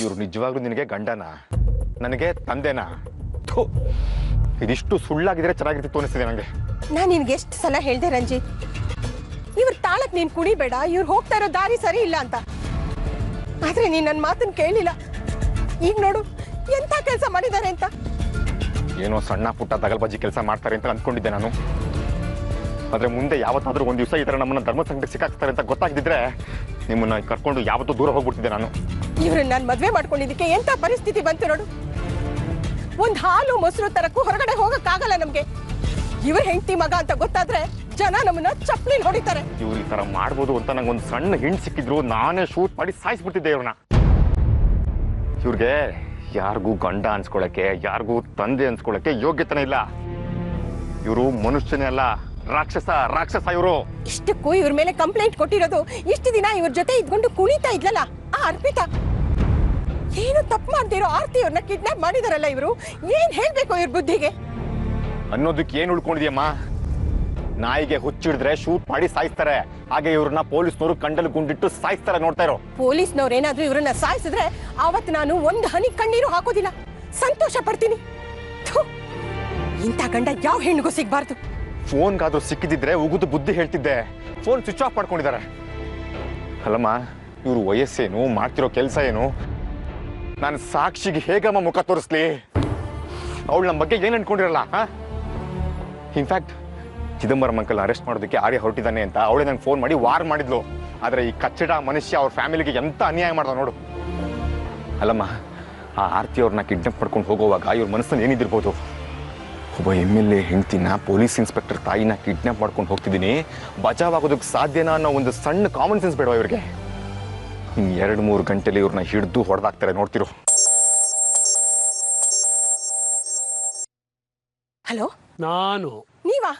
ಇವ್ರು ನಿಜವಾಗ್ಲೂ ನಿನಗೆ ಗಂಡನ, ನನಗೆ ತಂದೆನಾ? ಇದಿಷ್ಟು ಸುಳ್ಳಾಗಿದ್ರೆ ಚೆನ್ನಾಗಿರ್ತಿತ್ತು ಅನಿಸ್ತಿದೆ ನನಗೆ. ನಾನು ನಿನ್ಗೆ ಎಷ್ಟು ಸಲ ಹೇಳ್ದೆ ರಂಜಿತ್, ಇವ್ರ ತಾಳಕ್ ನೀನ್ ಕುಣಿಬೇಡ, ಇವ್ರು ಹೋಗ್ತಾ ಇರೋ ದಾರಿ ಸರಿ ಇಲ್ಲ ಅಂತ. ಆದ್ರೆ ನೀನ್ ನನ್ನ ಮಾತನ್ನ ಕೇಳಿಲ್ಲ. ಈಗ ನೋಡು ಎಂತ ಕೆಲಸ ಮಾಡಿದ್ದಾರೆ ಅಂತ. ಏನೋ ಸಣ್ಣ ಪುಟ್ಟ ದಗಲ್ಬಾಜಿ ಕೆಲಸ ಮಾಡ್ತಾರೆ ಅಂತ ಅಂದ್ಕೊಂಡಿದ್ದೆ ನಾನು. ಆದ್ರೆ ಮುಂದೆ ಯಾವತ್ತಾದ್ರೂ ಒಂದ್ ದಿವಸ ಈ ತರ ನಮ್ಮನ್ನ ಧರ್ಮ ಸಂಕಟ ಸಿಕ್ಕಾಕ್ತಾರೆ ಅಂತ ಗೊತ್ತಾಗಿದ್ರೆ ನಿಮ್ಮನ್ನ ಕರ್ಕೊಂಡು ಯಾವತ್ತೂ ದೂರ ಹೋಗ್ಬಿಡ್ತಿದ್ದೆ ನಾನು. ಇವ್ರನ್ನ ನಾನು ಮದ್ವೆ ಮಾಡ್ಕೊಂಡಿದ್ದಕ್ಕೆ ಎಂತ ಪರಿಸ್ಥಿತಿ ಬಂತು ನೋಡು. ಒಂದ್ ಹಾಲು ಮೊಸರು ತರಕ್ಕೂ ಹೊರಗಡೆ ಹೋಗಕ್ಕಾಗಲ್ಲ ನಮ್ಗೆ. ಇವ್ರ ಹೆಂಡತಿ ಮಗ ಅಂತ ಗೊತ್ತಾದ್ರೆ ಜನ ನಮ್ಮನ್ನ ಚಪ್ಪಲಿ ಹೊಡಿತಾರೆ. ಇವ್ರು ಈ ತರ ಮಾಡ್ಬೋದು ಅಂತ ನಂಗೆ ಒಂದು ಸಣ್ಣ ಹಿಂಡ್ ಸಿಕ್ಕಿದ್ರು ನಾನೇ ಶೂಟ್ ಮಾಡಿ ಸಾಯಿಸ್ಬಿಡ್ತಿದ್ದೆ ಇವ್ರನ್ನ. ಇವ್ರಿಗೆ ಯಾರಿಗೂ ಗಂಡ ಅನ್ಸ್ಕೊಳಕ್ಕೆ, ಯಾರಿಗೂ ತಂದೆ ಅನ್ಸ್ಕೊಳಕ್ಕೆ ಯೋಗ್ಯತೆನೇ ಇಲ್ಲ. ಇವರು ಮನುಷ್ಯನೇ ಅಲ್ಲ, ರಾಕ್ಷಸ ರಾಕ್ಷಸ ಇವರು. ಇಷ್ಟಕ್ಕೂ ಇವ್ರ ಮೇಲೆ ಕಂಪ್ಲೇಂಟ್ ಕೊಟ್ಟಿರೋದು ಇಷ್ಟು ದಿನ ಇವ್ರ ಜೊತೆ ಇದ್ಕೊಂಡು ಕುಣಿತಾ ಇದ್ಲಲ್ಲ ಆ ಅರ್ಪಿತಾ. ಏನು ತಪ್ಪು ಮಾಡ್ದಿರೋ ಆರ್ತಿ ಅವ್ರನ್ನ ಕಿಡ್ನಾಪ್ ಮಾಡಿದಾರಲ್ಲ ಇವರು. ಏನ್ ಹೇಳ್ಬೇಕು ಇವ್ರ ಬುದ್ಧಿಗೆ ಅನ್ನೋದಕ್ಕೆ ಏನ್ ಉಳ್ಕೊಂಡಿದ್ಯಮ್ಮ? ನಾಯಿಗೆ ಹುಚ್ಚಿಡಿದ್ರೆ ಶೂಟ್ ಮಾಡಿ ಸಾಯಿಸ್ತಾರೆ, ಹಾಗೆ ಇವ್ರನ್ನ ಪೊಲೀಸ್ನವರು ಕಂಡಲ್ಲಿ ಗುಂಡಿಟ್ಟು ಸಾಯಿಸ್ತಾರೆ. ನೋಡ್ತಾ ಇರೋ ಪೊಲೀಸ್ನವ್ರು ಏನಾದ್ರೂ ಇವ್ರನ್ನ ಸಾಯಿಸಿದ್ರೆ ಆವತ್ತು ನಾನು ಒಂದು ಹನಿ ಕಣ್ಣೀರು ಹಾಕೋದಿಲ್ಲ, ಸಂತೋಷ ಪಡ್ತೀನಿ. ಇಂಥ ಗಂಡ ಯಾವ ಹೆಣ್ಣಿಗೂ ಸಿಗ್ಬಾರ್ದು. ಫೋನ್ಗಾದ್ರೂ ಸಿಕ್ಕಿದಿದ್ರೆ ಉಗಿದು ಬುದ್ಧಿ ಹೇಳ್ತಿದ್ದೆ. ಫೋನ್ ಸ್ವಿಚ್ ಆಫ್ ಮಾಡ್ಕೊಂಡಿದ್ದಾರೆ. ಅಲ್ಲಮ್ಮ, ಇವ್ರು ವಯಸ್ಸೇನು, ಮಾಡ್ತಿರೋ ಕೆಲಸ ಏನು? ನಾನು ಸಾಕ್ಷಿಗೆ ಹೇಗಮ್ಮ ಮುಖ ತೋರಿಸ್ಲಿ? ಅವಳು ನಮ್ಮ ಬಗ್ಗೆ ಏನ್ ಅನ್ಕೊಂಡಿರಲ್ಲ. ಇನ್ಫ್ಯಾಕ್ಟ್ ಚಿದಂಬರಂ ಅಂಕಲ್ ಅರೆಸ್ಟ್ ಮಾಡೋದಕ್ಕೆ ಆರ್ಯ ಹೊರಟಿದ್ದಾನೆ ಅಂತ ಅವಳೇ ನಂಗೆ ಫೋನ್ ಮಾಡಿ ವಾರ್ ಮಾಡಿದ್ಲು. ಆದ್ರೆ ಈ ಕಚ್ಚಡ ಮನುಷ್ಯ ಅವ್ರ ಫ್ಯಾಮಿಲಿಗೆ ಎಂತ ಅನ್ಯಾಯ ಮಾಡ್ದ ನೋಡು. ಅಲ್ಲಮ್ಮ, ಆ ಆರ್ತಿ ಅವ್ರನ್ನ ಕಿಡ್ನಾಪ್ ಮಾಡ್ಕೊಂಡು ಹೋಗುವಾಗ ಇವ್ರ ಮನಸ್ಸನ್ನು ಏನಿದಿರ್ಬೋದು? ಒಬ್ಬ MLA ಹೆಂಡ್ತಿನ ಪೊಲೀಸ್ ಇನ್ಸ್ಪೆಕ್ಟರ್ ತಾಯಿನ ಕಿಡ್ನಾಪ್ ಮಾಡ್ಕೊಂಡು ಹೋಗ್ತಿದ್ದೀನಿ, ಬಚಾವಾಗೋದಕ್ಕೆ ಸಾಧ್ಯನಾ ಅನ್ನೋ ಒಂದು ಸಣ್ಣ ಕಾಮನ್ ಸೆನ್ಸ್ ಬೇಡವಾ ಇವ್ರಿಗೆ? ಇನ್ನು 2-3 ಗಂಟೆಲಿ ಇವ್ರನ್ನ ಹಿಡಿದು ಹೊಡೆದಾಕ್ತಾರೆ, ನೋಡ್ತಿರು. ಹಲೋ, ನಾನು. ನೀವಾ?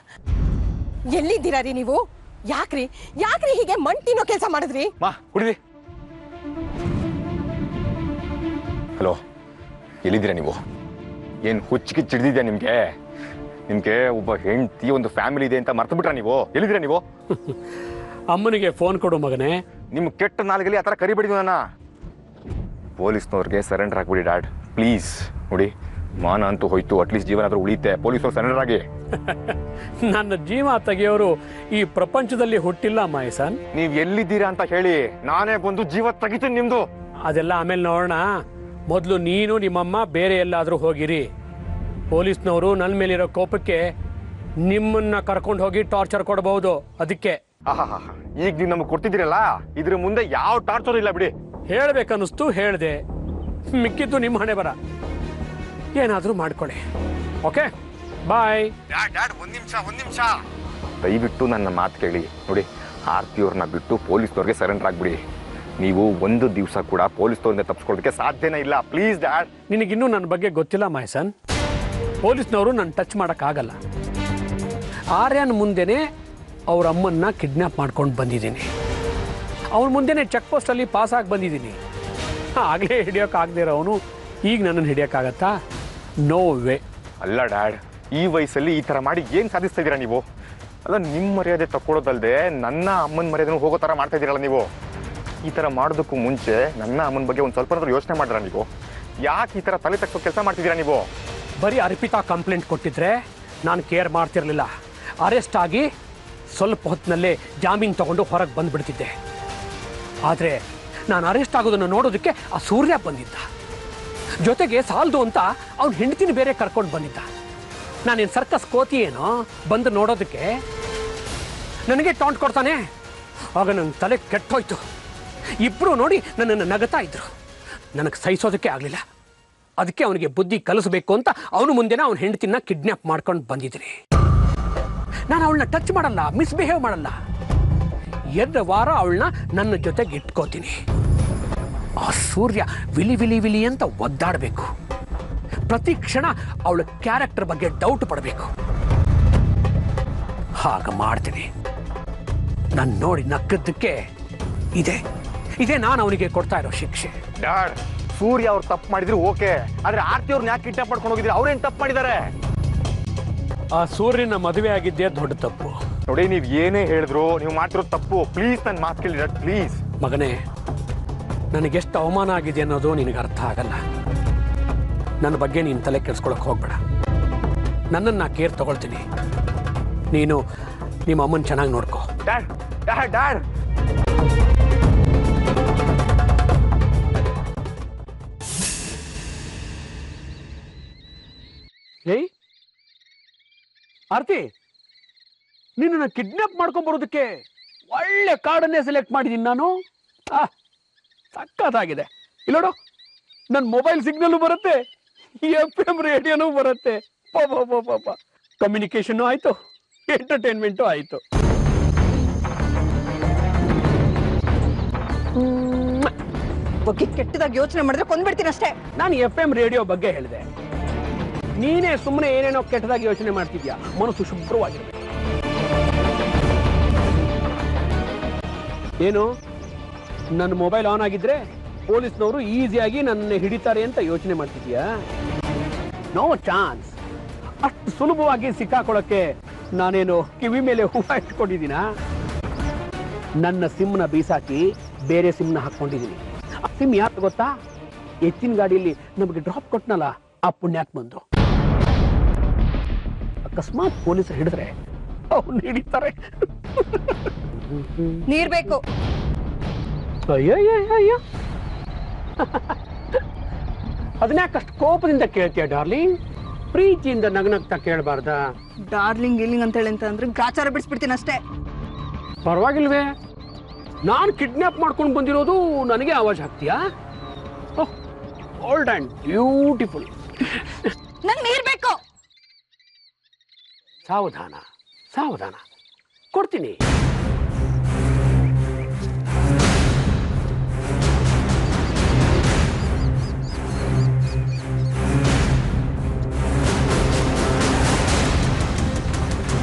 ಎಲ್ಲಿದ್ದೀರಾ ರೀ ನೀವು? ಯಾಕ್ರಿ ಹೀಗೆ ಮಂಟಿನೋ ಕೆಲಸ ಮಾಡಿದ್ರಿ? ಮಾ ಕುಡಿದಿ. ಹಲೋ, ಎಲ್ಲಿದ್ದೀರಾ ನೀವು? ಏನ್ ಹುಚ್ಚಿಗೆ ಚಿಡ್ದಿದ್ಯಾ ನಿಮ್ಗೆ? ನಿಮ್ಗೆ ಒಬ್ಬ ಹೆಂಡತಿ, ಒಂದು ಫ್ಯಾಮಿಲಿ ಇದೆ ಅಂತ ಮರ್ತು ಬಿಟ್ರಾ ನೀವು? ಎಲ್ಲಿದ್ದೀರಾ ನೀವು? ಅಮ್ಮನಿಗೆ ಫೋನ್ ಕೊಡು ಮಗನೇ. ನಿಮ್ ಕೆಟ್ಟ ನಾಲ್ಗಲ್ಲಿ ಆ ಥರ ಕರಿಬೇಡಿ ನನ್ನ. ಪೊಲೀಸ್ನವ್ರಿಗೆ ಸರೆಂಡರ್ ಆಗ್ಬಿಡಿ ಡ್ಯಾಡ್, ಪ್ಲೀಸ್. ನೋಡಿ, ಮಾನ ಅಂತೂ ಹೋಯ್ತು, ಅಟ್ಲೀಸ್ಟ್ ಜೀವನ ಆದ್ರೂ ಉಳಿಯುತ್ತೆ. ಪೊಲೀಸ್ನವ್ರು ಸರೆಂಡರ್ ಆಗಿ. ನನ್ನ ಜೀವ ತೆಗೆಯೋರು ಈ ಪ್ರಪಂಚದಲ್ಲಿ ಹುಟ್ಟಿಲ್ಲ ಮಹೇಶನ್. ನೀವ್ ಎಲ್ಲಿದ್ದೀರಾ ಅಂತ ಹೇಳಿ, ನಾನೇ ಬಂದು ಜೀವ ತೆಗಿತೀನಿ ನಿಮ್ದು. ಅದೆಲ್ಲ ಆಮೇಲೆ ನೋಡೋಣ. ಮೊದಲು ನೀನು ನಿಮ್ಮಮ್ಮ ಬೇರೆ ಎಲ್ಲಾದ್ರೂ ಹೋಗಿರಿ. ಪೊಲೀಸ್ನವರು ನನ್ನ ಮೇಲಿರೋ ಕೋಪಕ್ಕೆ ನಿಮ್ಮನ್ನ ಕರ್ಕೊಂಡು ಹೋಗಿ ಟಾರ್ಚರ್ ಕೊಡಬಹುದು. ಅದಕ್ಕೆ ಈಗ ನೀವು ನಮ್ಗೆ ಕೊಡ್ತಿದ್ದೀರಲ್ಲ, ಇದ್ರ ಮುಂದೆ ಯಾವ ಟಾರ್ಚರ್ ಇಲ್ಲ ಬಿಡಿ. ಹೇಳ್ಬೇಕನ್ನಿಸ್ತು ಹೇಳ್ದೆ, ಮಿಕ್ಕಿದ್ದು ನಿಮ್ಮ ಹಣೆ ಬರ. ಏನಾದ್ರೂ ಮಾಡ್ಕೊಳ್ಳಿ. ಓಕೆ, ಬಾಯ್. ಒಂದ್ ನಿಮಿಷ ದಯವಿಟ್ಟು ನನ್ನ ಮಾತು ಕೇಳಿ. ನೋಡಿ, ಆರ್ತಿಯವ್ರನ್ನ ಬಿಟ್ಟು ಪೊಲೀಸ್ನವ್ರಿಗೆ ಸರೆಂಡರ್ ಆಗ್ಬಿಡಿ. ನೀವು ಒಂದು ದಿವಸ ಕೂಡ ಪೊಲೀಸ್ನವ್ರಿಂದ ತಪ್ಪಿಸ್ಕೊಳ್ಳೋದಕ್ಕೆ ಸಾಧ್ಯನೇ ಇಲ್ಲ. Please dad. ನಿನಗಿನ್ನೂ ನನ್ನ ಬಗ್ಗೆ ಗೊತ್ತಿಲ್ಲ ಮಹೇಶನ್. ಪೊಲೀಸ್ನವರು ನನ್ನ ಟಚ್ ಮಾಡೋಕ್ಕಾಗಲ್ಲ. ಆರ್ಯನ್ ಮುಂದೆನೆ ಅವ್ರ ಅಮ್ಮನ್ನ ಕಿಡ್ನಾಪ್ ಮಾಡ್ಕೊಂಡು ಬಂದಿದ್ದೀನಿ. ಅವ್ರ ಮುಂದೆನೆ ಚೆಕ್ ಪೋಸ್ಟಲ್ಲಿ ಪಾಸ್ ಆಗಿ ಬಂದಿದ್ದೀನಿ. ಆಗಲೇ ಹಿಡಿಯೋಕ್ಕಾಗದೇ ಇರೋವನು ಈಗ ನನ್ನನ್ನು ಹಿಡಿಯೋಕ್ಕಾಗತ್ತಾ? No way. ಅಲ್ಲ ಡ್ಯಾಡ್, ಈ ವಯಸ್ಸಲ್ಲಿ ಈ ಥರ ಮಾಡಿ ಏನು ಸಾಧಿಸ್ತಾ ಇದ್ದೀರಾ ನೀವು? ಅಲ್ಲ, ನಿಮ್ಮ ಮರ್ಯಾದೆ ತಕ್ಕೊಳ್ಳೋದಲ್ಲದೆ ನನ್ನ ಅಮ್ಮನ ಮರ್ಯಾದೆನೂ ಹೋಗೋ ಥರ ಮಾಡ್ತಾ ಇದ್ದೀರಲ್ಲ ನೀವು. ಈ ಥರ ಮಾಡೋದಕ್ಕೂ ಮುಂಚೆ ನನ್ನ ಅಮ್ಮನ ಬಗ್ಗೆ ಒಂದು ಸ್ವಲ್ಪ ಯೋಚನೆ ಮಾಡಿದ್ರ ನೀವು? ಯಾಕೆ ಈ ಥರ ತಲೆ ತಕ್ಕೋ ಕೆಲಸ ಮಾಡ್ತಿದ್ದೀರಾ ನೀವು? ಬರೀ ಅರ್ಪಿತಾ ಕಂಪ್ಲೇಂಟ್ ಕೊಟ್ಟಿದ್ರೆ ನಾನು ಕೇರ್ ಮಾಡ್ತಿರ್ಲಿಲ್ಲ. ಅರೆಸ್ಟ್ ಆಗಿ ಸ್ವಲ್ಪ ಹೊತ್ತಿನಲ್ಲೇ ಜಾಮೀನು ತಗೊಂಡು ಹೊರಗೆ ಬಂದುಬಿಡ್ತಿದ್ದೆ. ಆದರೆ ನಾನು ಅರೆಸ್ಟ್ ಆಗೋದನ್ನು ನೋಡೋದಕ್ಕೆ ಆ ಸೂರ್ಯ ಬಂದಿದ್ದ. ಜೊತೆಗೆ ಸಾಲದು ಅಂತ ಅವ್ನ ಹೆಂಡತಿನ ಬೇರೆ ಕರ್ಕೊಂಡು ಬಂದಿದ್ದ. ನಾನೇನು ಸರ್ಕಸ್ ಕೋತಿ ಏನೋ ಬಂದು ನೋಡೋದಕ್ಕೆ? ನನಗೆ ಟಾಂಟ್ ಕೊಡ್ತಾನೆ. ಆಗ ನನ್ನ ತಲೆ ಕೆಟ್ಟೋಯ್ತು. ಇಬ್ಬರು ನೋಡಿ ನನ್ನನ್ನು ನಗತಾ ಇದ್ರು. ನನಗೆ ಸಹಿಸೋದಕ್ಕೆ ಆಗಲಿಲ್ಲ. ಅದಕ್ಕೆ ಅವನಿಗೆ ಬುದ್ಧಿ ಕಲಿಸಬೇಕು ಅಂತ ಅವನು ಮುಂದೆನ ಅವನ ಹೆಂಡತಿನ ಕಿಡ್ನಾಪ್ ಮಾಡ್ಕೊಂಡು ಬಂದಿದ್ದೀನಿ. ನಾನು ಅವಳನ್ನ ಟಚ್ ಮಾಡಲ್ಲ, ಮಿಸ್ಬಿಹೇವ್ ಮಾಡಲ್ಲ. 2 ವಾರ ಅವಳನ್ನ ನನ್ನ ಜೊತೆಗೆ ಇಟ್ಕೋತೀನಿ. ಆ ಸೂರ್ಯ ವಿಲಿ ವಿಲಿ ವಿಲಿ ಅಂತ ಒದ್ದಾಡಬೇಕು. ಪ್ರತಿ ಕ್ಷಣ ಅವಳ ಕ್ಯಾರೆಕ್ಟರ್ ಬಗ್ಗೆ ಡೌಟ್ ಪಡಬೇಕು. ಹಾಗೆ ಮಾಡ್ತೀನಿ. ನಾನು ನೋಡಿ ನಕ್ಕದ್ದಕ್ಕೆ ಇದೇ ನಾನು ಅವನಿಗೆ ಕೊಡ್ತಾ ಇರೋ ಶಿಕ್ಷೆ. ಡ್ಯಾಡ್, ಸೂರ್ಯ ಅವ್ರು ತಪ್ಪು ಮಾಡಿದ್ರು ಓಕೆ, ಆದ್ರೆ ಆರ್ತಿ ಅವ್ರನ್ನ ಯಾಕೆ ಕಿಡ್ನಾಪ್ ಮಾಡ್ಕೊಂಡು ಹೋಗಿದ್ರೆ? ಅವ್ರೇನ್ ತಪ್ಪು ಮಾಡಿದ್ದಾರೆ? ಆ ಸೂರ್ಯನ ಮದುವೆ ಆಗಿದ್ದೇ ದೊಡ್ಡ ತಪ್ಪು. ನೋಡಿ, ನೀವು ಏನೇ ಹೇಳಿದ್ರು ನೀವು ಮಾಡ್ತಿರೋ ತಪ್ಪು. ಪ್ಲೀಸ್ ನನ್ನ ಮಾತು ಕೇಳಿ ಡ್ಯಾಡ್, ಪ್ಲೀಸ್. ಮಗನೇ, ನನಗೆಷ್ಟು ಅವಮಾನ ಆಗಿದೆ ಅನ್ನೋದು ನಿನಗೆ ಅರ್ಥ ಆಗಲ್ಲ. ನನ್ನ ಬಗ್ಗೆ ನೀನು ತಲೆ ಕೆಡಿಸ್ಕೊಳಕ್ಕೆ ಹೋಗ್ಬೇಡ. ನನ್ನನ್ನು ಕೇರ್ ತಗೊಳ್ತೀನಿ. ನೀನು ನಿಮ್ಮ ಅಮ್ಮನ ಚೆನ್ನಾಗಿ ನೋಡ್ಕೋ. ಡ್ಯಾಡ್ ಡ್ಯಾಡ್ ಡ್ಯಾಡ್ ಏಯ್ ಆರ್ತಿ, ನಿನ್ನನ್ನು ಕಿಡ್ನಾಪ್ ಮಾಡ್ಕೊಂಡ್ ಬರೋದಕ್ಕೆ ಒಳ್ಳೆ ಕಾರ್ಡನ್ನೇ ಸೆಲೆಕ್ಟ್ ಮಾಡಿದ್ದೀನಿ ನಾನು. ಸಕ್ಕತ್ತಾಗಿದೆ. ಇಲ್ಲೋಡು, ನನ್ನ ಮೊಬೈಲ್ ಸಿಗ್ನಲ್ ಬರುತ್ತೆ, FM ರೇಡಿಯೋನೂ ಬರುತ್ತೆ. ಪಾಪ ಕಮ್ಯುನಿಕೇಶನ್ ಆಯ್ತು, ಎಂಟರ್ಟೈನ್ಮೆಂಟು ಆಯ್ತು. ಬಗ್ಗೆ ಕೆಟ್ಟದಾಗಿ ಯೋಚನೆ ಮಾಡಿದ್ರೆ ಕೊಂದ್ಬಿಡ್ತೀನಿ ಅಷ್ಟೇ. ನಾನು FM ರೇಡಿಯೋ ಬಗ್ಗೆ ಹೇಳಿದೆ. ನೀನೇ ಸುಮ್ಮನೆ ಏನೇನೋ ಕೆಟ್ಟದಾಗಿ ಯೋಚನೆ ಮಾಡ್ತಿದ್ಯಾ. ಮನಸ್ಸು ಶುಭ್ರವಾಗಿರ್ಬೇಕು. ಏನು, ನನ್ನ ಮೊಬೈಲ್ ಆನ್ ಆಗಿದ್ರೆ ಪೊಲೀಸ್ನವರು ಈಸಿಯಾಗಿ ನನ್ನ ಹಿಡಿತಾರೆ ಅಂತ ಯೋಚನೆ ಮಾಡ್ತಿದ್ಯಾ? No chance. ಅಷ್ಟು ಸುಲಭವಾಗಿ ಸಿಕ್ಕಾಕೊಳ್ಳೋಕ್ಕೆ ನಾನೇನು ಕಿವಿ ಮೇಲೆ ಹೂವು ಇಟ್ಕೊಂಡಿದ್ದೀನ? ನನ್ನ ಸಿಮ್ನ ಬೀಸಾಕಿ ಬೇರೆ ಸಿಮ್ನ ಹಾಕ್ಕೊಂಡಿದ್ದೀನಿ. ಆ ಸಿಮ್ ಯಾಕೆ ಗೊತ್ತಾ? ಎತ್ತಿನ ಗಾಡಿಯಲ್ಲಿ ನಮಗೆ ಡ್ರಾಪ್ ಕೊಟ್ನಲ್ಲ, ಆ ಪುಣ್ಯಾಕ್ ಬಂದು. ಅಕಸ್ಮಾತ್ ಪೊಲೀಸರು ಹಿಡಿದ್ರೆ ಅವ್ನು ಹಿಡಿತಾರೆ. ನೀರ್ ಬೇಕು. ಅಯ್ಯಯ್ಯಯ್ಯ, ಅದನ್ಯಾಕಷ್ಟು ಕೋಪದಿಂದ ಕೇಳ್ತೀಯ ಡಾರ್ಲಿಂಗ್? ಪ್ರೀತಿಯಿಂದ ನಗ್ನಗ್ತಾ ಕೇಳಬಾರ್ದಾ? ಡಾರ್ಲಿಂಗ್ ಗಿಲ್ಲಿಂಗ್ ಅಂತ ಹೇಳಿ ಅಂದ್ರೆ ಗ್ರಾಚಾರ ಬಿಡಿಸ್ಬಿಡ್ತೀನಿ ಅಷ್ಟೇ. ಪರವಾಗಿಲ್ವೇ? ನಾನು ಕಿಡ್ನಾಪ್ ಮಾಡ್ಕೊಂಡು ಬಂದಿರೋದು ನನಗೆ ಆವಾಜ್ ಹಾಕ್ತೀಯಾ? Old and beautiful. ನಂಗೆ ನೀರ್ ಬೇಕು. ಸಾವಧಾನ ಸಾವಧಾನ, ಕೊಡ್ತೀನಿ.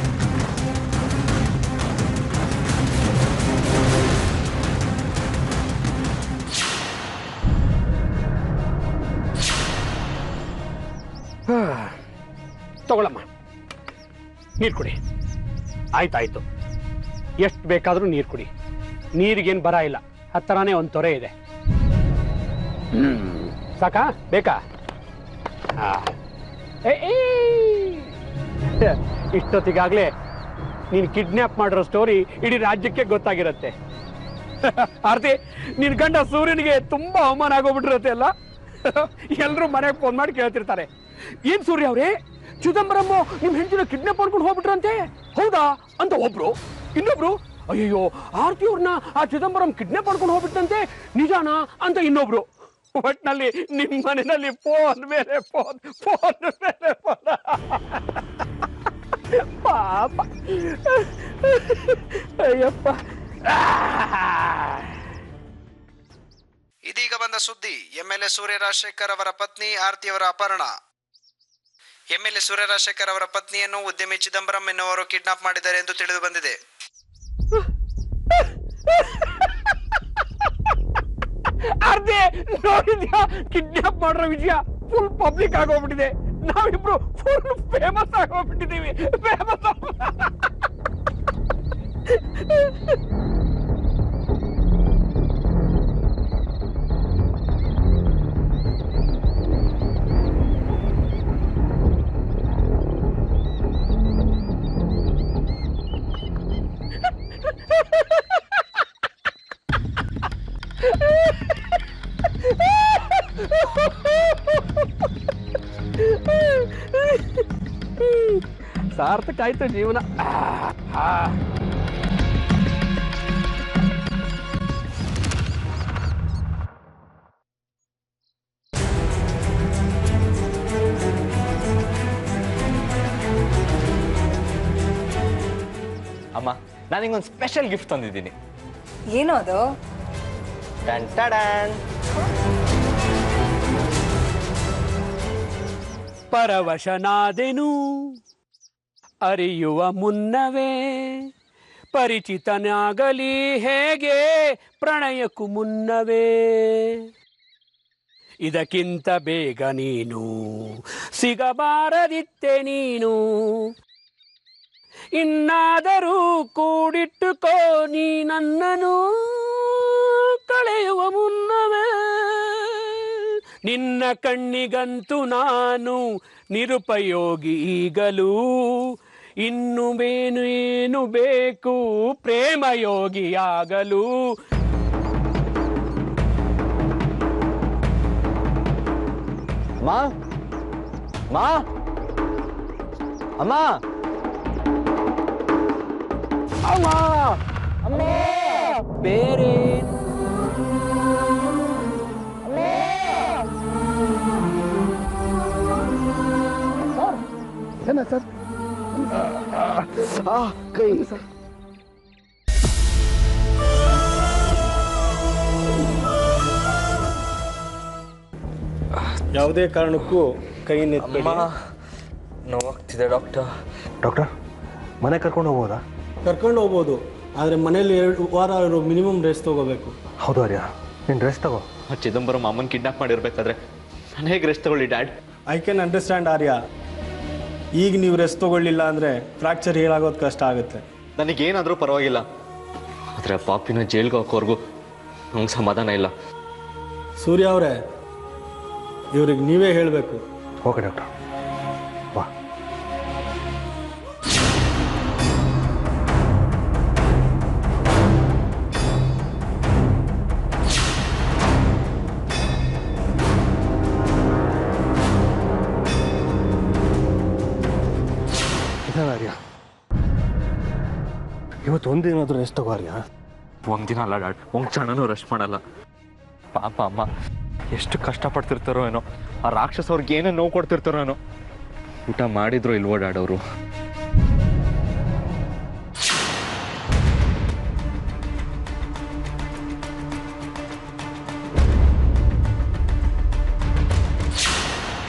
ತಗೊಳಮ್ಮ, ನೀರು ಕುಡಿ. ಆಯ್ತಾಯ್ತು, ಎಷ್ಟು ಬೇಕಾದ್ರೂ ನೀರು ಕುಡಿ. ನೀರಿಗೇನು ಬರ ಇಲ್ಲ, ಹತ್ತರನೇ ಒಂದು ತೊರೆ ಇದೆ. ಸಾಕಾ? ಬೇಕಾ? ಇಷ್ಟೊತ್ತಿಗಾಗ್ಲೇ ನೀನು ಕಿಡ್ನಾಪ್ ಮಾಡಿರೋ ಸ್ಟೋರಿ ಇಡೀ ರಾಜ್ಯಕ್ಕೆ ಗೊತ್ತಾಗಿರುತ್ತೆ. ಆರ್ತಿ, ನಿನ್ ಗಂಡ ಸೂರ್ಯನಿಗೆ ತುಂಬಾ ಅವಮಾನ ಆಗೋಗ್ಬಿಟ್ಟಿರುತ್ತೆ ಅಲ್ಲ? ಎಲ್ರು ಮನೆಗೆ ಫೋನ್ ಮಾಡಿ ಕೇಳ್ತಿರ್ತಾರೆ, ಏನ್ ಸೂರ್ಯ ಅವ್ರೆ, ಚಿದಂಬರಂ ನಿಮ್ ಹೆಂಡತಿನ ಕಿಡ್ನಾಪ್ ಮಾಡ್ಕೊಂಡು ಹೋಗ್ಬಿಟ್ರಂತೆ, ಹೌದಾ ಅಂತ ಒಬ್ರು. ಇನ್ನೊಬ್ರು, ಅಯ್ಯೋ ಆರ್ತಿ ಅವ್ರನ್ನ ಆ ಚಿದಂಬರಂ ಕಿಡ್ನಾಪ್ ಮಾಡ್ಕೊಂಡು ಹೋಗ್ಬಿಟ್ಟಂತೆ, ನಿಜಾನಾ ಅಂತ ಇನ್ನೊಬ್ರು. ಒಟ್ನಲ್ಲಿ ನಿಮ್ ಮನೆಯಲ್ಲಿ ಫೋನ್ ಮೇಲೆ ಫೋನ್, ಫೋನ್ ಮೇಲೆ ಫೋನ್. ಪಾಪ, ಅಯ್ಯಪ್ಪ. ಇದೀಗ ಬಂದ ಸುದ್ದಿ. MLA ಸೂರ್ಯ ರಾಜಶೇಖರ್ ಅವರ ಪತ್ನಿ ಆರ್ತಿಯವರ ಅಪಹರಣ. MLA ಸೂರ್ಯ ರಾಜಶೇಖರ್ ಅವರ ಪತ್ನಿಯನ್ನು ಉದ್ಯಮಿ ಚಿದಂಬರಂ ಎನ್ನುವರು ಕಿಡ್ನಾಪ್ ಮಾಡಿದ್ದಾರೆ ಎಂದು ತಿಳಿದು ಬಂದಿದೆ. ಆರ್ತಿ, ನೋಡಿದ್ಯಾ? ಕಿಡ್ನಾಪ್ ಮಾಡಿರೋ ವಿಷಯ ಫುಲ್ ಪಬ್ಲಿಕ್ ಆಗೋಗ್ಬಿಟ್ಟಿದೆ. ನಾವಿಬ್ರು ಫುಲ್ ಫೇಮಸ್ ಆಗೋಗ್ಬಿಟ್ಟಿದ್ದೀವಿ. ಫೇಮಸ್. ಸಾರ್ಥಕ ಆಯ್ತು ಜೀವನ. ಅಮ್ಮ, ನಾನು ನಿಂಗೊಂದು ಸ್ಪೆಷಲ್ ಗಿಫ್ಟ್ ತಂದಿದ್ದೀನಿ. ಏನು ಅದು? ಟನ್ ಟಡನ್. ಪರವಶನಾದೆನು ಅರಿಯುವ ಮುನ್ನವೇ, ಪರಿಚಿತನಾಗಲಿ ಹೇಗೆ ಪ್ರಣಯಕ್ಕೂ ಮುನ್ನವೇ. ಇದಕ್ಕಿಂತ ಬೇಗ ನೀನು ಸಿಗಬಾರದಿತ್ತೆ ನೀನು, ಇನ್ನಾದರೂ ಕೂಡಿಟ್ಟುಕೋ ನೀ ನನ್ನನು ಕಳೆಯುವ ಮುನ್ನವೇ. ನಿನ್ನ ಕಣ್ಣಿಗಂತೂ ನಾನು ನಿರುಪಯೋಗಿ ಈಗಲೂ, ಇನ್ನು ಏನು ಬೇಕು ಪ್ರೇಮ ಯೋಗಿಯಾಗಲು. ಮಾ ಮಾ ಅಮ್ಮ ಅಮ್ಮ ಅಮ್ಮ ಬೇರೆ ಏನ ಸರ್ ಕೈ ಸರ್. ಯಾವುದೇ ಕಾರಣಕ್ಕೂ ಕೈ ನೆತ್ತಬೇಡಿ. ನೋವಾಗ್ತಿದೆ ಡಾಕ್ಟರ್. ಡಾಕ್ಟರ್ ಮನೆ ಕರ್ಕೊಂಡು ಹೋಗ್ಬೋದಾ? ಕರ್ಕೊಂಡು ಹೋಗ್ಬೋದು, ಆದರೆ ಮನೇಲಿ 2 ವಾರ ಅವರು ಮಿನಿಮಮ್ ರೆಸ್ಟ್ ತಗೋಬೇಕು. ಹೌದು ಆರ್ಯ, ನೀನು ರೆಸ್ಟ್ ತಗೋ. ಚಿದಂಬರಂ ಅಮ್ಮನ ಕಿಡ್ನಾಪ್ ಮಾಡಿರ್ಬೇಕಾದ್ರೆ ನಾನು ಹೇಗೆ ರೆಸ್ಟ್ ತಗೊಳ್ಳಿ ಡ್ಯಾಡ್? ಐ ಕ್ಯಾನ್ ಅಂಡರ್ಸ್ಟ್ಯಾಂಡ್ ಆರ್ಯ. ಈಗ ನೀವು ರೆಸ್ಟ್ ತಗೊಳ್ಳಿಲ್ಲ ಅಂದರೆ ಫ್ರ್ಯಾಕ್ಚರ್ ಹೇಳಾಗೋದು ಕಷ್ಟ ಆಗುತ್ತೆ. ನನಗೇನಾದರೂ ಪರವಾಗಿಲ್ಲ, ಆದರೆ ಪಾಪಿನ ಜೈಲ್ಗೆ ಹಾಕೋರ್ಗೂ ನಂಗೆ ಸಮಾಧಾನ ಇಲ್ಲ. ಸೂರ್ಯ ಅವರೇ, ಇವ್ರಿಗೆ ನೀವೇ ಹೇಳಬೇಕು. ಓಕೆ ಡಾಕ್ಟರ್, ಬಾ. ಆರ್ಯ, ಇವತ್ತು ಒಂದಿನಾದ್ರೂ ರೆಸ್ಟ್ ತಗೋ ಆರ್ಯ. ಒಂದಿನ ಅಲ್ಲ ಡ್ಯಾಡ್, ಒಂದು ಕ್ಷಣನೂ ರೆಸ್ಟ್ ಮಾಡಲ್ಲ. ಪಾಪ ಅಮ್ಮ ಎಷ್ಟು ಕಷ್ಟಪಡ್ತಿರ್ತಾರೋ ಏನೋ, ಆ ರಾಕ್ಷಸ ಅವ್ರಿಗೆ ಏನೇ ನೋವು ಕೊಡ್ತಿರ್ತಾರೋ ಏನೋ. ಊಟ ಮಾಡಿದ್ರು ಇಲ್ವೋ ಡ್ಯಾಡ್ ಅವರು?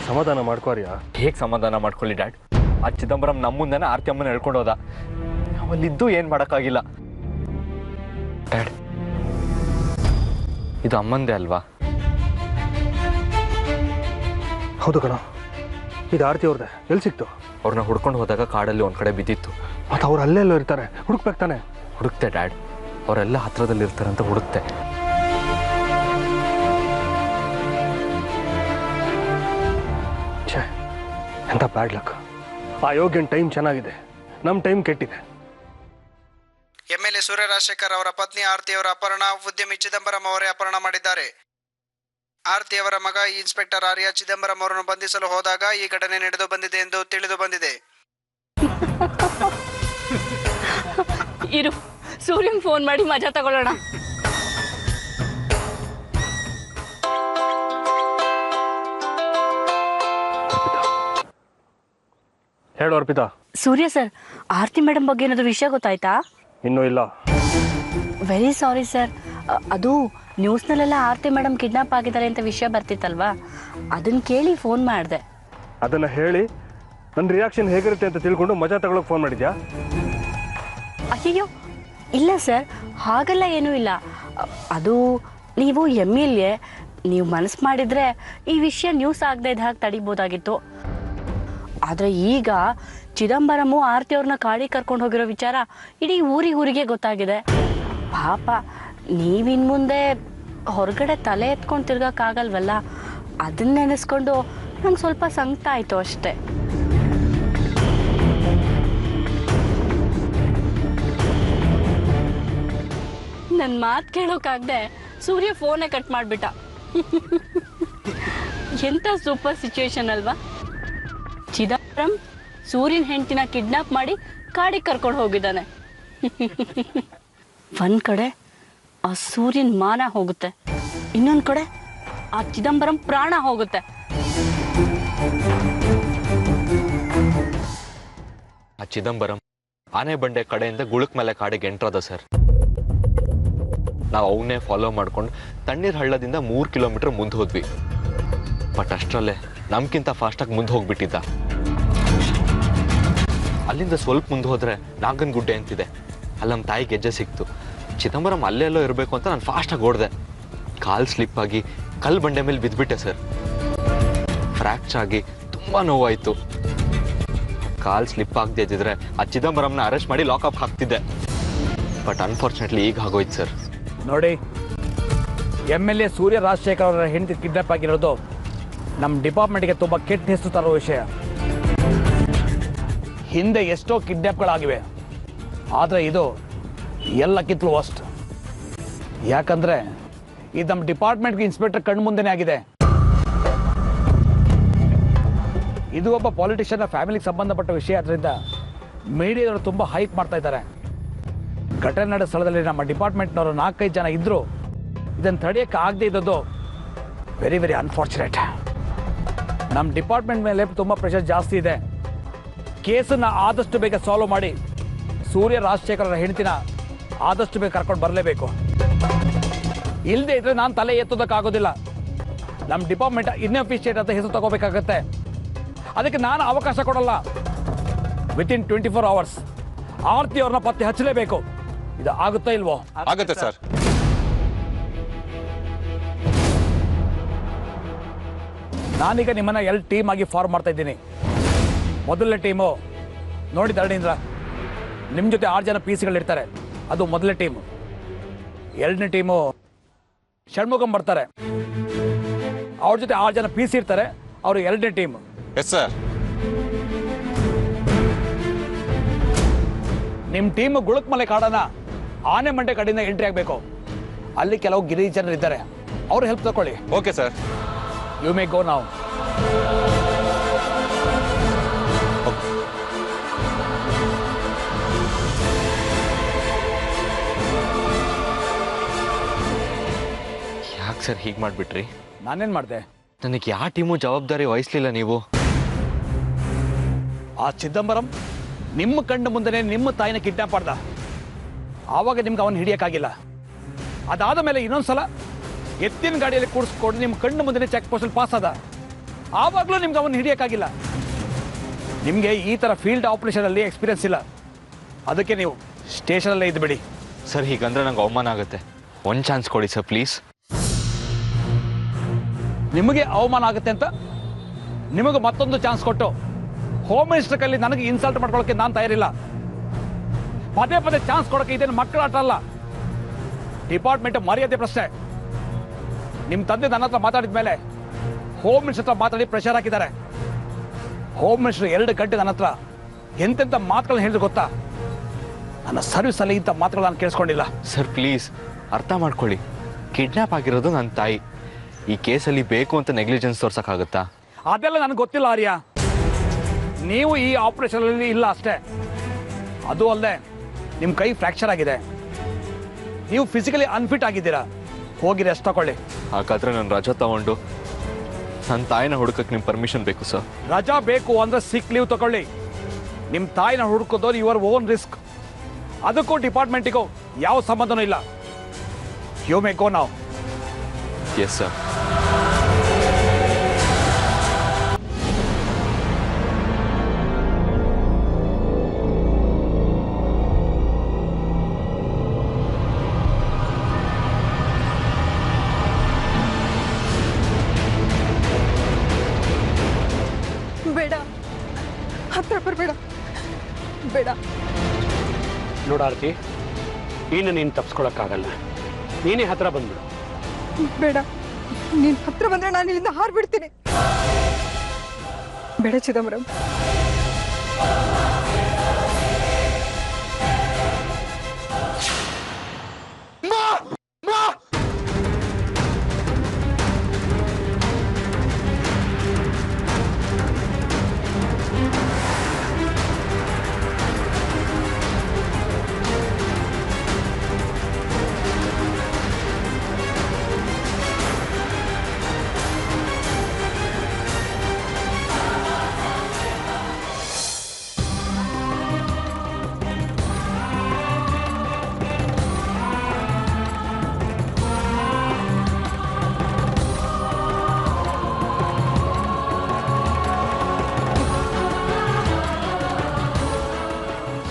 ಸಮಾಧಾನ ಮಾಡ್ಕೋ ಆರ್ಯ. ಹೇಗೆ ಸಮಾಧಾನ ಮಾಡ್ಕೊಳ್ಳಿ ಡ್ಯಾಡ್? ಆ ಚಿದಂಬರಂ ನಮ್ಮ ಮುಂದೆನೇ ಆರ್ತಿ ಅಮ್ಮನ ಹೇಳ್ಕೊಂಡು ಹೋದ. ನಾವಲ್ಲಿದ್ದು ಏನು ಮಾಡೋಕ್ಕಾಗಿಲ್ಲ ಡ್ಯಾಡ್. ಇದು ಅಮ್ಮಂದೇ ಅಲ್ವಾ? ಹೌದು ಕಣ, ಇದು ಆರ್ತಿ ಅವ್ರದ್ದೆ. ಎಲ್ಲಿ ಸಿಕ್ತು? ಅವ್ರನ್ನ ಹುಡ್ಕೊಂಡು ಹೋದಾಗ ಕಾಡಲ್ಲಿ ಒಂದು ಕಡೆ ಬಿದ್ದಿತ್ತು. ಮತ್ತು ಅವ್ರು ಅಲ್ಲೆಲ್ಲೋ ಇರ್ತಾರೆ, ಹುಡುಕ್ಬೇಕು ತಾನೆ? ಹುಡುಕ್ತೆ ಡ್ಯಾಡ್, ಅವರೆಲ್ಲ ಹತ್ರದಲ್ಲಿ ಇರ್ತಾರಂತ ಹುಡುಕ್ತೆ. ಛೇ, ಎಂಥ ಬ್ಯಾಡ್ ಲಕ್. ಆ ಯೋಗ್ಯನ ಟೈಮ್ ಚೆನ್ನಾಗಿದೆ, ನಮ್ಮ ಟೈಮ್ ಕೆಟ್ಟಿದೆ. ಎಂಎಲ್ಎ ಸೂರ್ಯ ರಾಜಶೇಖರ್ ಅವರ ಪತ್ನಿ ಆರತಿ ಅವರ ಅಪಹರಣ ಉದ್ಯಮಿ ಚಿದಂಬರಂ ಅವರೇ ಅಪಹರಣ ಮಾಡಿದ್ದಾರೆ. ಆರತಿ ಅವರ ಮಗ ಇನ್ಸ್ಪೆಕ್ಟರ್ ಆರ್ಯ ಚಿದಂಬರಂ ಅವರನ್ನು ಬಂಧಿಸಲು ಹೋದಾಗ ಈ ಘಟನೆ ನಡೆದು ಬಂದಿದೆ ಎಂದು ತಿಳಿದು ಬಂದಿದೆ. ಇರು, ಸೂರ್ಯನ್ ಫೋನ್ ಮಾಡಿ ಮಜಾ ತಗೊಳ್ಳೋಣ. ಹೇಳು ಅರ್ಪಿತಾ. ಸೂರ್ಯ ಸರ್, ಆರತಿ ಮೇಡಮ್ ಬಗ್ಗೆ ಏನಾದರೂ ವಿಷಯ ಗೊತ್ತಾಯ್ತಾ? ಇನ್ನೂ ಇಲ್ಲ. Very sorry sir. ಅದು ನ್ಯೂಸ್ನಲ್ಲೆಲ್ಲ ಆರತಿ ಮೇಡಮ್ ಕಿಡ್ನಾಪ್ ಆಗಿದ್ದಾರೆ ಅಂತ ವಿಷಯ ಬರ್ತಿತ್ತಲ್ವಾ, ಅದನ್ನ ಕೇಳಿ ಫೋನ್ ಮಾಡಿದೆ. ಅದನ್ನು ಹೇಳಿ ನನ್ನ ರಿಯಾಕ್ಷನ್ ಹೇಗಿರುತ್ತೆ ಅಂತ ತಿಳ್ಕೊಂಡು ಮಜಾ ತಗೊಳಕ್ಕೆ ಫೋನ್ ಮಾಡಿದ್ಯಾ? ಅಯ್ಯೋ ಇಲ್ಲ ಸರ್, ಹಾಗೆಲ್ಲ ಏನೂ ಇಲ್ಲ. ಅದು ನೀವು MLA, ನೀವು ಮನಸ್ಸು ಮಾಡಿದರೆ ಈ ವಿಷಯ ನ್ಯೂಸ್ ಆಗದೆ ಇದ್ದ ಹಾಗೆ ತಡಿಬೋದಾಗಿತ್ತು. ಆದರೆ ಈಗ ಚಿದಂಬರಮು ಆರತಿ ಅವ್ರನ್ನ ಕಾಡಿಗೆ ಕರ್ಕೊಂಡು ಹೋಗಿರೋ ವಿಚಾರ ಇಡೀ ಊರಿಗೆ ಗೊತ್ತಾಗಿದೆ. ಪಾಪ ನೀವಿನ್ ಮುಂದೆ ಹೊರಗಡೆ ತಲೆ ಎತ್ಕೊಂಡು ತಿರ್ಗೋಕ್ಕಾಗಲ್ವಲ್ಲ, ಅದನ್ನ ನೆನೆಸ್ಕೊಂಡು ನಂಗೆ ಸ್ವಲ್ಪ ಸಂಕಟ ಆಯಿತು ಅಷ್ಟೆ. ನನ್ನ ಮಾತು ಕೇಳೋಕ್ಕಾಗದೆ ಸೂರ್ಯ ಫೋನೇ ಕಟ್ ಮಾಡಿಬಿಟ್ಟ. ಎಂಥ ಸೂಪರ್ ಸಿಚುವೇಶನ್ ಅಲ್ವಾ? ಚಿದಂಬರಂ ಸೂರ್ಯನ ಹೆಂಡತಿನ ಕಿಡ್ನಾಪ್ ಮಾಡಿ ಕಾಡಿಗೆ ಕರ್ಕೊಂಡು ಹೋಗಿದ್ದಾನೆ. ಒಂದ್ ಕಡೆ ಆ ಸೂರ್ಯನ ಮಾನ ಹೋಗುತ್ತೆ, ಇನ್ನೊಂದು ಕಡೆ ಆ ಚಿದಂಬರಂ ಪ್ರಾಣ ಹೋಗುತ್ತೆ. ಆ ಚಿದಂಬರಂ ಆನೆ ಬಂಡೆ ಕಡೆಯಿಂದ ಗುಳುಕ್ ಮೇಲೆ ಕಾಡಿಗೆ ಎಂಟ್ರದ ಸರ್. ನಾವು ಅವನ್ನೇ ಫಾಲೋ ಮಾಡ್ಕೊಂಡು ತಣ್ಣೀರ್ ಹಳ್ಳದಿಂದ 3 ಕಿಲೋಮೀಟರ್ ಮುಂದೆ ಹೋದ್ವಿ. ಬಟ್ ಅಷ್ಟರಲ್ಲೇ ನಮ್ಗಿಂತ ಫಾಸ್ಟಾಗಿ ಮುಂದೆ ಹೋಗ್ಬಿಟ್ಟಿದ್ದ. ಅಲ್ಲಿಂದ ಸ್ವಲ್ಪ ಮುಂದೆ ಹೋದ್ರೆ ನಾಗನ್ ಗುಡ್ಡೆ ಅಂತಿದೆ, ಅಲ್ಲಿ ನಮ್ಮ ತಾಯಿ ಗೆಜ್ಜೆ ಸಿಕ್ತು. ಚಿದಂಬರಂ ಅಲ್ಲೆಲ್ಲೋ ಇರಬೇಕು ಅಂತ ನಾನು ಫಾಸ್ಟಾಗಿ ಓಡಿದೆ. ಕಾಲು ಸ್ಲಿಪ್ ಆಗಿ ಕಲ್ಲು ಬಂಡೆ ಮೇಲೆ ಬಿದ್ದುಬಿಟ್ಟೆ ಸರ್. ಫ್ರ್ಯಾಕ್ಚರ್ ಆಗಿ ತುಂಬ ನೋವಾಯಿತು. ಕಾಲು ಸ್ಲಿಪ್ ಆಗದೆ ಇದ್ದಿದ್ರೆ ಆ ಚಿದಂಬರಂನ ಅರೆಸ್ಟ್ ಮಾಡಿ ಲಾಕಪ್ ಹಾಕ್ತಿದ್ದೆ. ಬಟ್ ಅನ್ಫಾರ್ಚುನೇಟ್ಲಿ ಈಗ ಆಗೋಯ್ತು ಸರ್. ನೋಡಿ, MLA ಸೂರ್ಯ ರಾಜಶೇಖರ್ ಅವರ ಹೆಂಡತಿ ಕಿಡ್ನಾಪ್ ಆಗಿರೋದು ನಮ್ಮ ಡಿಪಾರ್ಟ್ಮೆಂಟ್ಗೆ ತುಂಬ ಕೆಟ್ಟ ಹೆಸರು ತರೋ ವಿಷಯ. ಹಿಂದೆ ಎಷ್ಟೋ ಕಿಡ್ನಾಪ್ಗಳಾಗಿವೆ, ಆದರೆ ಇದು ಎಲ್ಲಕ್ಕಿಂತಲೂ ವರ್ಸ್ಟ್. ಯಾಕಂದರೆ ಇದು ನಮ್ಮ ಡಿಪಾರ್ಟ್ಮೆಂಟ್ಗೆ ಇನ್ಸ್ಪೆಕ್ಟರ್ ಕಣ್ಣು ಮುಂದೆನೇ ಆಗಿದೆ. ಇದು ಒಬ್ಬ ಪಾಲಿಟಿಷಿಯನ್ನ ಫ್ಯಾಮಿಲಿಗೆ ಸಂಬಂಧಪಟ್ಟ ವಿಷಯ ಆದ್ದರಿಂದ ಮೀಡಿಯಾದವರು ತುಂಬ ಹೈಪ್ ಮಾಡ್ತಾ ಇದ್ದಾರೆ. ಘಟನೆ ನಡೆದ ಸ್ಥಳದಲ್ಲಿ ನಮ್ಮ ಡಿಪಾರ್ಟ್ಮೆಂಟ್ನವರು 4-5 ಜನ ಇದ್ದರು. ಇದನ್ನು ತಡೆಯೋಕ್ಕೆ ಆಗದೆ ಇದ್ದದ್ದು ವೆರಿ ವೆರಿ ಅನ್ಫಾರ್ಚುನೇಟ್. ನಮ್ಮ ಡಿಪಾರ್ಟ್ಮೆಂಟ್ ಮೇಲೆ ತುಂಬ ಪ್ರೆಷರ್ ಜಾಸ್ತಿ ಇದೆ. ಕೇಸನ್ನು ಆದಷ್ಟು ಬೇಗ ಸಾಲ್ವ್ ಮಾಡಿ ಸೂರ್ಯ ರಾಜಶೇಖರರ ಹೆಂಡತಿನ ಆದಷ್ಟು ಬೇಗ ಕರ್ಕೊಂಡು ಬರಲೇಬೇಕು. ಇಲ್ಲದೆ ಇದ್ರೆ ನಾನು ತಲೆ ಎತ್ತೋದಕ್ಕಾಗೋದಿಲ್ಲ. ನಮ್ಮ ಡಿಪಾರ್ಟ್ಮೆಂಟ್ ಇನ್ಅಫಿಷಿಯೇಟ್ ಅಂತ ಹೆಸರು ತಗೋಬೇಕಾಗತ್ತೆ. ಅದಕ್ಕೆ ನಾನು ಅವಕಾಶ ಕೊಡಲ್ಲ. ವಿತಿನ್ 24 hours ಆರ್ತಿ ಅವ್ರನ್ನ ಪತ್ತೆ ಹಚ್ಚಲೇಬೇಕು. ಇದು ಆಗುತ್ತಾ ಇಲ್ವೋ? ಆಗುತ್ತೆ ಸರ್. ನಾನೀಗ ನಿಮ್ಮನ್ನ 2 ಟೀಮ್ ಆಗಿ ಫಾರ್ಮ್ ಮಾಡ್ತಾ ಇದ್ದೀನಿ. ಮೊದಲನೇ ಟೀಮು ನೋಡಿ ಧರಣೀಂದ್ರ, ನಿಮ್ಮ ಜೊತೆ 6 ಜನ PC-ಗಳಿರ್ತಾರೆ, ಅದು ಮೊದಲನೇ ಟೀಮು. 2ನೇ ಟೀಮು ಷಣ್ಮುಖಂ ಬರ್ತಾರೆ, ಅವ್ರ ಜೊತೆ 6 ಜನ PC ಇರ್ತಾರೆ, ಅವರು 2ನೇ ಟೀಮು. Yes sir. ನಿಮ್ಮ ಟೀಮು ಗುಳುಕ್ಮಲೆ ಕಾಡನ ಆನೆಮಂಟೆ ಕಡೆಯಿಂದ ಎಂಟ್ರಿ ಆಗಬೇಕು. ಅಲ್ಲಿ ಕೆಲವು ಗಿರಿಜನರು ಇದ್ದಾರೆ, ಅವ್ರು ಹೆಲ್ಪ್ ತಗೊಳ್ಳಿ. Okay sir. ಯು ಮೇ ಗೋ ನಾವು. ಯಾಕೆ ಸರ್ ಹೀಗೆ ಮಾಡಿಬಿಟ್ರಿ? ನಾನೇನು ಮಾಡಿದೆ? ನನಗೆ ಯಾವ ಟೀಮು ಜವಾಬ್ದಾರಿ ವಹಿಸ್ಲಿಲ್ಲ ನೀವು. ಆ ಚಿದಂಬರಂ ನಿಮ್ಮ ಕಣ್ಣು ಮುಂದೆನೇ ನಿಮ್ಮ ತಾಯಿನ ಕಿಡ್ನಾಪ್ ಮಾಡ್ದ. ಆವಾಗ ನಿಮ್ಗೆ ಅವನು ಹಿಡಿಯೋಕ್ಕಾಗಿಲ್ಲ. ಅದಾದ ಮೇಲೆ ಇನ್ನೊಂದ್ಸಲ ಎತ್ತಿನ ಗಾಡಿಯಲ್ಲಿ ಕೂಡಿಸ್ಕೊಂಡು ನಿಮ್ಮ ಕಣ್ಣು ಮುಂದೆನೇ ಚೆಕ್ ಪೋಸ್ಟಲ್ಲಿ ಪಾಸ್ ಆದ. ಆವಾಗಲೂ ನಿಮ್ಗೆ ಅವನು ಹಿಡಿಯೋಕ್ಕಾಗಿಲ್ಲ. ನಿಮಗೆ ಈ ಥರ ಫೀಲ್ಡ್ ಆಪರೇಷನಲ್ಲಿ ಎಕ್ಸ್ಪೀರಿಯನ್ಸ್ ಇಲ್ಲ. ಅದಕ್ಕೆ ನೀವು ಸ್ಟೇಷನಲ್ಲೇ ಇದ್ಬಿಡಿ. ಸರ್ ಹೀಗಂದ್ರೆ ನಂಗೆ ಅವಮಾನ ಆಗುತ್ತೆ. ಒಂದು ಚಾನ್ಸ್ ಕೊಡಿ ಸರ್ ಪ್ಲೀಸ್. ನಿಮಗೆ ಅವಮಾನ ಆಗುತ್ತೆ ಅಂತ ನಿಮಗೆ ಮತ್ತೊಂದು ಚಾನ್ಸ್ ಕೊಟ್ಟು ಹೋಮ್ ಮಿನಿಸ್ಟರ್ ಕೈಲಿ ನನಗೆ ಇನ್ಸಲ್ಟ್ ಮಾಡ್ಕೊಳ್ಳೋಕ್ಕೆ ನಾನು ತಯಾರಿಲ್ಲ. ಪದೇ ಪದೇ ಚಾನ್ಸ್ ಕೊಡೋಕ್ಕೆ ಇದೇನು ಮಕ್ಕಳ ಆಟ ಅಲ್ಲ. ಡಿಪಾರ್ಟ್ಮೆಂಟ್ ಮರ್ಯಾದೆ ಪ್ರಶ್ನೆ. ನಿಮ್ಮ ತಂದೆ ನನ್ನ ಹತ್ರ ಮಾತಾಡಿದ ಮೇಲೆ ಹೋಮ್ ಮಿನಿಸ್ಟರ್ ಹತ್ರ ಮಾತಾಡಿ ಪ್ರೆಷರ್ ಹಾಕಿದ್ದಾರೆ. ಹೋಮ್ ಮಿನಿಸ್ಟರ್ 2 ಗಂಟೆ ನನ್ನ ಹತ್ರ ಎಂತೆಂಥ ಮಾತುಗಳನ್ನ ಹೇಳಿದ್ರು ಗೊತ್ತಾ? ನನ್ನ ಸರ್ವಿಸಲ್ಲಿ ಇಂಥ ಮಾತುಗಳು ನಾನು ಕೇಳಿಸ್ಕೊಂಡಿಲ್ಲ. ಸರ್ ಪ್ಲೀಸ್ ಅರ್ಥ ಮಾಡ್ಕೊಳ್ಳಿ. ಕಿಡ್ನಾಪ್ ಆಗಿರೋದು ನನ್ನ ತಾಯಿ. ಈ ಕೇಸಲ್ಲಿ ಬೇಕು ಅಂತ ನೆಗ್ಲಿಜೆನ್ಸ್ ತೋರ್ಸೋಕ್ಕಾಗುತ್ತಾ? ಅದೆಲ್ಲ ನನಗೆ ಗೊತ್ತಿಲ್ಲ ಆರ್ಯ. ನೀವು ಈ ಆಪರೇಷನಲ್ಲಿ ಇಲ್ಲ ಅಷ್ಟೇ. ಅದು ಅಲ್ಲದೆ ನಿಮ್ಮ ಕೈ ಫ್ರ್ಯಾಕ್ಚರ್ ಆಗಿದೆ, ನೀವು ಫಿಸಿಕಲಿ ಅನ್ಫಿಟ್ ಆಗಿದ್ದೀರಾ. ಹೋಗಿ ರೆಸ್ಟ್ ತಗೊಳ್ಳಿ. ಹಾಗಾದ್ರೆ ನಾನು ರಜಾ ತಗೊಂಡು ನನ್ನ ತಾಯಿನ ಹುಡುಕಕ್ಕೆ ನಿಮ್ಮ ಪರ್ಮಿಷನ್ ಬೇಕು ಸರ್. ರಜಾ ಬೇಕು ಅಂದ್ರೆ ಸಿಕ್ ಲೀವ್ ತಗೊಳ್ಳಿ. ನಿಮ್ಮ ತಾಯಿನ ಹುಡುಕೋದು ಯುವರ್ ಓನ್ ರಿಸ್ಕ್. ಅದಕ್ಕೂ ಡಿಪಾರ್ಟ್ಮೆಂಟಿಗೂ ಯಾವ ಸಂಬಂಧನೂ ಇಲ್ಲ. You may go now. Yes sir. ಬೇಡ, ಹತ್ರ ಬರಬೇಡ, ಬೇಡ. ನೋಡಾರ್ತಿ, ಇನ್ನು ನೀನು ತಪ್ಪಿಸ್ಕೊಳಕ್ಕಾಗಲ್ಲ. ನೀನೇ ಹತ್ರ ಬಂದ್ಬಿಡು. ಬೇಡ, ನೀನ್ ಹತ್ರ ಬಂದ್ರೆ ನಾನು ಇಲ್ಲಿಂದ ಹಾರ್ಬಿಡ್ತೀನಿ. ಬೇಡ ಚಿದಂಬರಂ.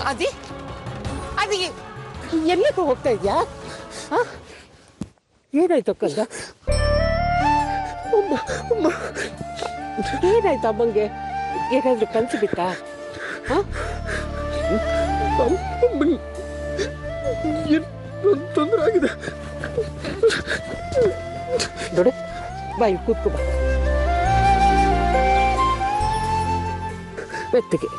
ಅದಿ ಅದಿ ಎಲ್ಲಿಗೆ ಹೋಗ್ತಾ ಇದ್ಯಾ? ಏನಾಯ್ತು ಕಂದ? ಏನಾಯ್ತು ಅಮ್ಮಂಗೆ? ಏನಾದ್ರೂ ಕನಸು ಬಿತ್ತಾ? ತೊಂದರೆ ಆಗಿದೆ ನೋಡಿ. ಬಾ, ಇಲ್ಲಿ ಕೂತ್ಕೋ ಬಾ. ಮೆತ್ತಿಗೆ.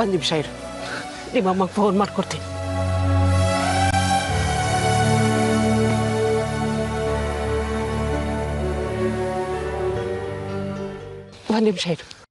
ಒಂದು ನಿಮಿಷ ಇರು, ನಿಮ್ಮಮ್ಮಗೆ ಫೋನ್ ಮಾಡ್ಕೊಡ್ತೀನಿ. ಒಂದು ನಿಮಿಷ ಇರು.